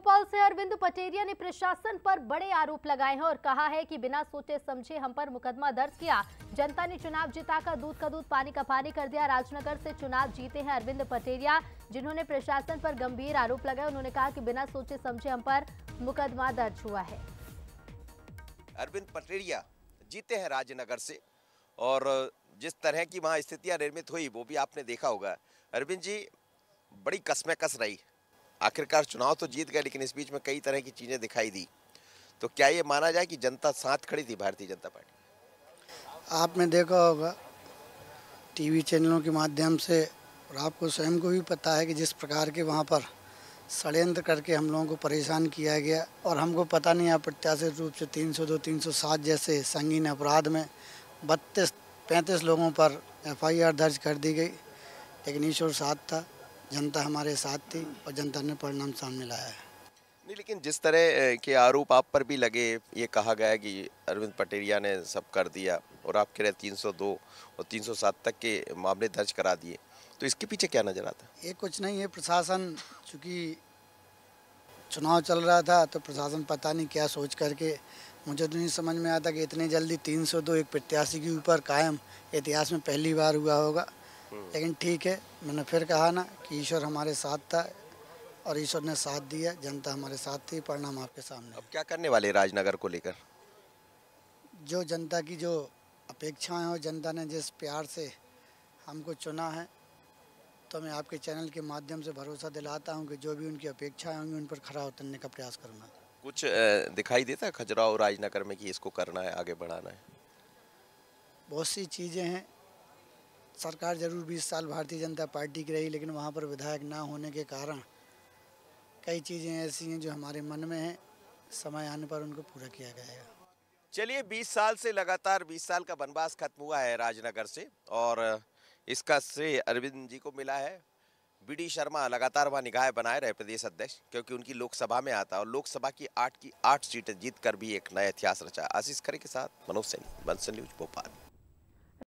भोपाल से अरविंद पटेरिया ने प्रशासन पर बड़े आरोप लगाए हैं और कहा है कि बिना सोचे समझे हम पर मुकदमा दर्ज किया। जनता ने चुनाव जिताकर दूध का दूध पानी का पानी कर दिया। राजनगर से चुनाव जीते हैं अरविंद पटेरिया, जिन्होंने प्रशासन पर गंभीर आरोप लगाए। उन्होंने कहा कि बिना सोचे समझे हम पर मुकदमा दर्ज हुआ है। अरविंद पटेरिया जीते हैं राजनगर से और जिस तरह की वहां स्थितियां निर्मित हुई वो भी आपने देखा होगा। अरविंद जी, बड़ी कसमेकस रही, आखिरकार चुनाव तो जीत गए, लेकिन इस बीच में कई तरह की चीजें दिखाई दी। तो क्या ये माना जाए कि जनता साथ खड़ी थी भारतीय जनता पार्टी? आपने देखा होगा टीवी चैनलों के माध्यम से, और आपको स्वयं को भी पता है कि जिस प्रकार के वहाँ पर षड्यंत्र करके हम लोगों को परेशान किया गया, और हमको पता नहीं अप्रत्याशित रूप से 302, 307 जैसे संगीन अपराध में 32-35 लोगों पर FIR दर्ज कर दी गई। लेकिन ईश्वर साथ था, जनता हमारे साथ थी और जनता ने परिणाम सामने लाया है। नहीं, लेकिन जिस तरह के आरोप आप पर भी लगे, ये कहा गया कि अरविंद पटेरिया ने सब कर दिया और आप कह रहे 302 और 307 तक के मामले दर्ज करा दिए, तो इसके पीछे क्या नजर आता है? ये कुछ नहीं है, प्रशासन, चूँकि चुनाव चल रहा था तो प्रशासन पता नहीं क्या सोच करके, मुझे तो नहीं समझ में आता कि इतनी जल्दी 302 एक प्रत्याशी के ऊपर कायम इतिहास में पहली बार हुआ होगा। लेकिन ठीक है, मैंने फिर कहा ना कि ईश्वर हमारे साथ था और ईश्वर ने साथ दिया, जनता हमारे साथ थी, परिणाम आपके सामने। अब क्या करने वाले राजनगर को लेकर? जो जनता की जो अपेक्षाएं और जनता ने जिस प्यार से हमको चुना है, तो मैं आपके चैनल के माध्यम से भरोसा दिलाता हूं कि जो भी उनकी अपेक्षाएं होंगी उन पर खरा उतरने का प्रयास करूंगा। कुछ दिखाई देता है खजुराहो राजनगर में कि इसको करना है, आगे बढ़ाना है? बहुत सी चीज़ें हैं। सरकार जरूर 20 साल भारतीय जनता पार्टी की रही, लेकिन वहाँ पर विधायक ना होने के कारण कई चीज़ें ऐसी हैं जो हमारे मन में हैं। समय आने पर उनको पूरा किया जाएगा। चलिए, 20 साल से लगातार 20 साल का वनवास खत्म हुआ है राजनगर से, और इसका श्रेय अरविंद जी को मिला है। BD शर्मा लगातार वहाँ निगाहें बनाए रहे प्रदेश अध्यक्ष, क्योंकि उनकी लोकसभा में आता और लोकसभा की 8 सीटें जीतकर भी एक नया इतिहास रचा। आशीष खरे के साथ मनोज सैनी, बंसल न्यूज भोपाल।